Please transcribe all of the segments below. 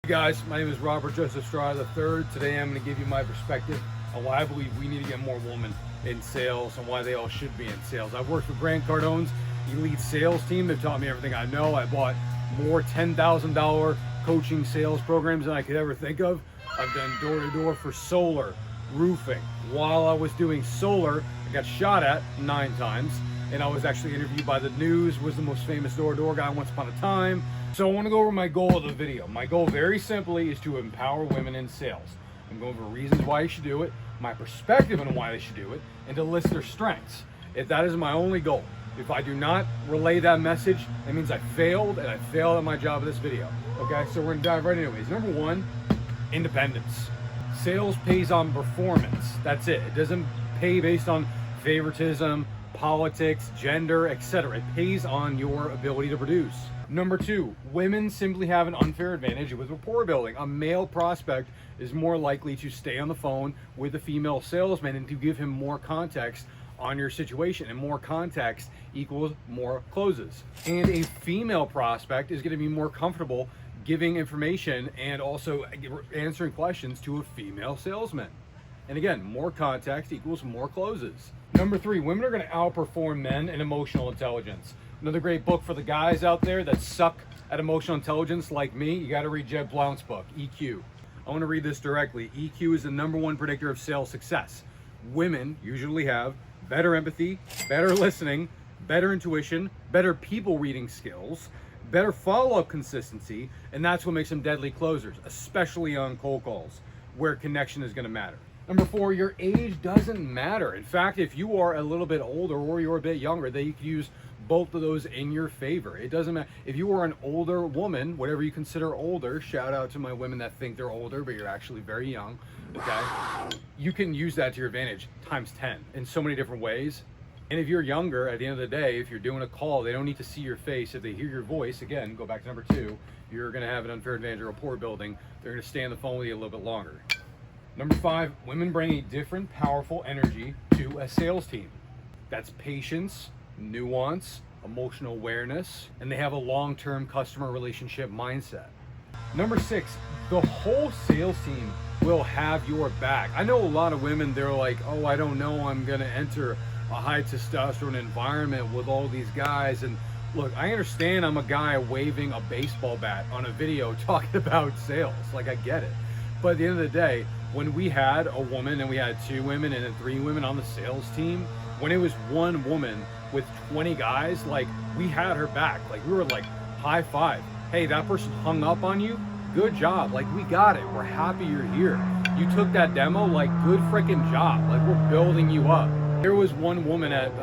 Hey guys, my name is Robert Joseph Strada III. Today I'm going to give you my perspective on why I believe we need to get more women in sales and why they all should be in sales. I've worked with Cardone's elite sales team. They've taught me everything I know. I bought more $10,000 coaching sales programs than I could ever think of. I've done door-to-door for solar, roofing. While I was doing solar, I got shot at 9 times, and I was actually interviewed by the news, was the most famous door-to-door guy once upon a time. So I want to go over my goal of the video. My goal, very simply, is to empower women in sales. I'm going over reasons why you should do it, my perspective on why they should do it, and to list their strengths. If that is my only goal, if I do not relay that message, that means I failed, and I failed at my job in this video. Okay, so we're going to dive right into it. Number 1, independence. Sales pays on performance. That's it. It doesn't pay based on favoritism, politics, gender, etc. It pays on your ability to produce. Number 2, women simply have an unfair advantage with rapport building. A male prospect is more likely to stay on the phone with a female salesman and to give him more context on your situation, and more context equals more closes. And a female prospect is going to be more comfortable giving information and also answering questions to a female salesman. And again, more context equals more closes. Number 3, women are going to outperform men in emotional intelligence. Another great book for the guys out there that suck at emotional intelligence like me, you got to read Blount's book, EQ. I want to read this directly. EQ is the #1 predictor of sales success. Women usually have better empathy, better listening, better intuition, better people reading skills, better follow-up consistency, and that's what makes them deadly closers, especially on cold calls, where connection is going to matter. Number 4, your age doesn't matter. In fact, if you are a little bit older or you're a bit younger, they could use both of those in your favor. It doesn't matter. If you are an older woman, whatever you consider older, shout out to my women that think they're older, but you're actually very young, okay? You can use that to your advantage times 10 in so many different ways. And if you're younger, at the end of the day, if you're doing a call, they don't need to see your face. If they hear your voice, again, go back to number 2, you're gonna have an unfair advantage of rapport building. They're gonna stay on the phone with you a little bit longer. Number 5, women bring a different powerful energy to a sales team. That's patience, nuance, emotional awareness, and they have a long-term customer relationship mindset. Number 6, the whole sales team will have your back. I know a lot of women, they're like, oh, I don't know, I'm gonna enter a high testosterone environment with all these guys. And look, I understand I'm a guy waving a baseball bat on a video talking about sales, like I get it. But at the end of the day, when we had a woman and we had 2 women and then 3 women on the sales team, when it was 1 woman with 20 guys, like, we had her back. Like, we were like, high five. Hey, that person hung up on you? Good job. Like, we got it. We're happy you're here. You took that demo, like, good freaking job. Like, we're building you up. There was 1 woman at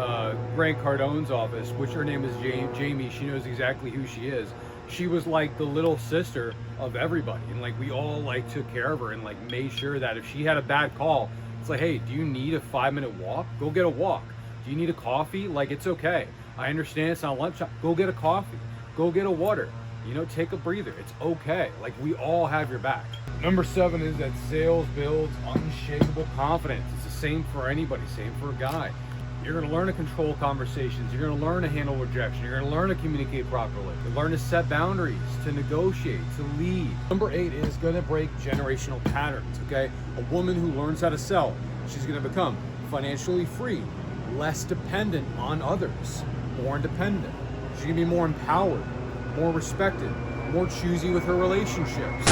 Cardone's office, which her name is Jamie. She knows exactly who she is. She was like the little sister of everybody, and like we all like took care of her and like made sure that if she had a bad call, it's like, hey, do you need a 5-minute walk? Go get a walk. Do you need a coffee? Like, it's okay. I understand it's not lunchtime. Go get a coffee. Go get a water. You know, take a breather. It's okay. Like, we all have your back. Number 7 is that sales builds unshakable confidence. It's the same for anybody, same for a guy. You're going to learn to control conversations. You're going to learn to handle rejection. You're going to learn to communicate properly. You learn to set boundaries, to negotiate, to lead. Number 8 is going to break generational patterns, okay? A woman who learns how to sell, she's going to become financially free, less dependent on others, more independent. She's going to be more empowered, more respected, more choosy with her relationships.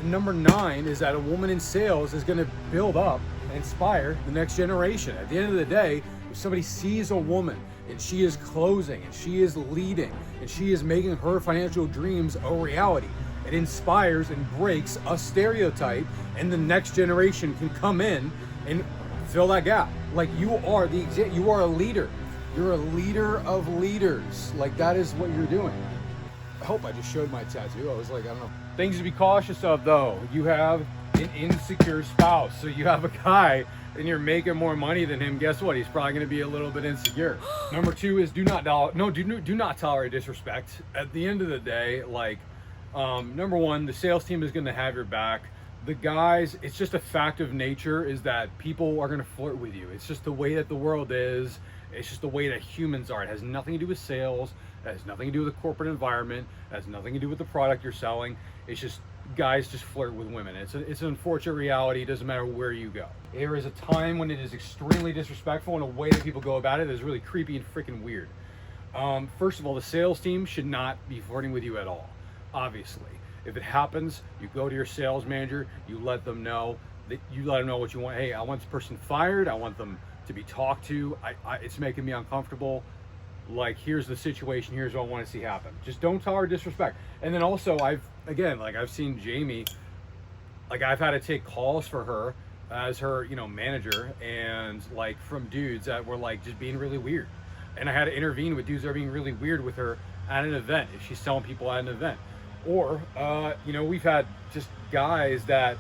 And number 9 is that a woman in sales is going to build up and inspire the next generation. At the end of the day, if somebody sees a woman and she is closing and she is leading and she is making her financial dreams a reality, it inspires and breaks a stereotype, and the next generation can come in and fill that gap. Like, you are you are a leader. You're a leader of leaders. Like, that is what you're doing. I hope I just showed my tattoo. I was like, I don't know. Things to be cautious of, though. You have an insecure spouse. So you have a guy and you're making more money than him. Guess what? He's probably going to be a little bit insecure. Number 2 is do not tolerate disrespect. At the end of the day, like, number 1, the sales team is going to have your back. The guys, it's just a fact of nature is that people are going to flirt with you. It's just the way that the world is. It's just the way that humans are. It has nothing to do with sales. It has nothing to do with the corporate environment. It has nothing to do with the product you're selling. It's just guys just flirt with women. It's an unfortunate reality. It doesn't matter where you go. There is a time when it is extremely disrespectful, and a way that people go about it is really creepy and freaking weird. First of all, the sales team should not be flirting with you at all, obviously. If it happens, you go to your sales manager, you let them know what you want. Hey, I want this person fired. I want them to be talked to. It's making me uncomfortable. Like, here's the situation. Here's what I want to see happen. Just don't tolerate disrespect. And then also, I've seen Jamie, like, I've had to take calls for her as her, manager, and like from dudes that were like just being really weird. And I had to intervene with dudes that are being really weird with her at an event, if she's telling people at an event. Or, we've had just guys that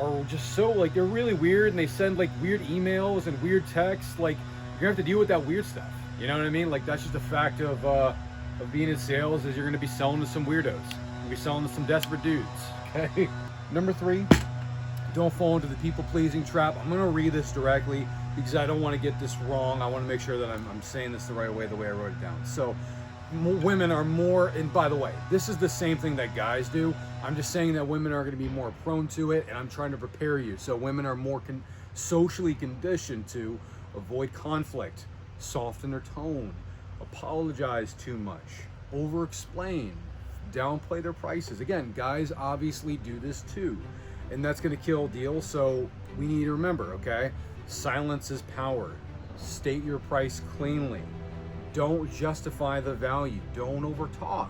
are just so, like, they're really weird, and they send like weird emails and weird texts. Like, you're gonna have to deal with that weird stuff. You know what I mean? Like, that's just a fact of being in sales, is you're gonna be selling to some weirdos. You're gonna be selling to some desperate dudes, okay? Number 3, don't fall into the people-pleasing trap. I'm gonna read this directly because I don't want to get this wrong. I want to make sure that I'm saying this the right way, the way I wrote it down. So, women are more, and by the way, this is the same thing that guys do. I'm just saying that women are going to be more prone to it, and I'm trying to prepare you. So women are more socially conditioned to avoid conflict, soften their tone, apologize too much, over-explain, downplay their prices. Again, guys obviously do this too, and that's going to kill deals. So we need to remember, okay? Silence is power. State your price cleanly. Don't justify the value. Don't overtalk.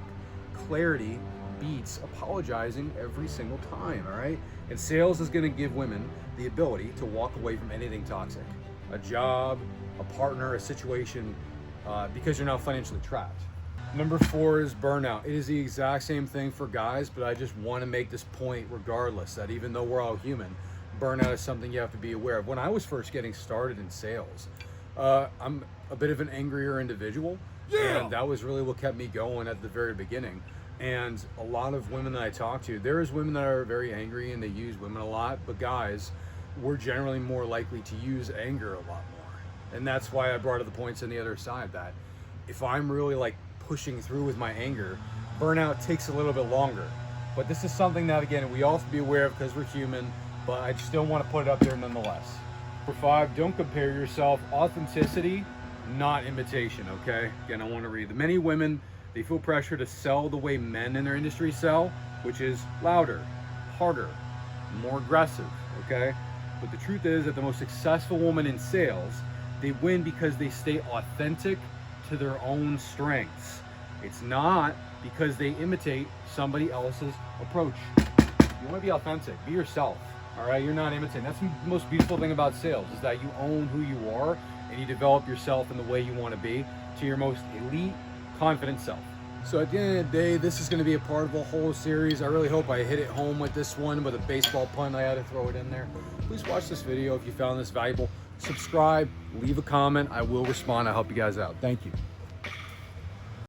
Clarity beats apologizing every single time, all right? And sales is going to give women the ability to walk away from anything toxic. A job, a partner, a situation, because you're not financially trapped. Number 4 is burnout. It is the exact same thing for guys, but I just want to make this point regardless, that even though we're all human, burnout is something you have to be aware of. When I was first getting started in sales, I'm a bit of an angrier individual, and that was really what kept me going at the very beginning. And a lot of women that I talk to, there's women that are very angry and they use women a lot, but guys, we're generally more likely to use anger a lot more. And that's why I brought up the points on the other side, that if I'm really like pushing through with my anger, burnout takes a little bit longer. But this is something that, again, we all have to be aware of because we're human, but I still want to put it up there nonetheless. Number 5, don't compare yourself. Authenticity, not imitation, okay? Again, I want to read. Many women, they feel pressure to sell the way men in their industry sell, which is louder, harder, more aggressive, okay? But the truth is that the most successful women in sales, they win because they stay authentic to their own strengths. It's not because they imitate somebody else's approach. You want to be authentic, be yourself, all right? You're not imitating. That's the most beautiful thing about sales, is that you own who you are and you develop yourself in the way you want to be to your most elite, confident self. So at the end of the day, this is going to be a part of the whole series. I really hope I hit it home with this one, with a baseball pun. I had to throw it in there. Please watch this video if you found this valuable. Subscribe, leave a comment. I will respond. I'll help you guys out. Thank you.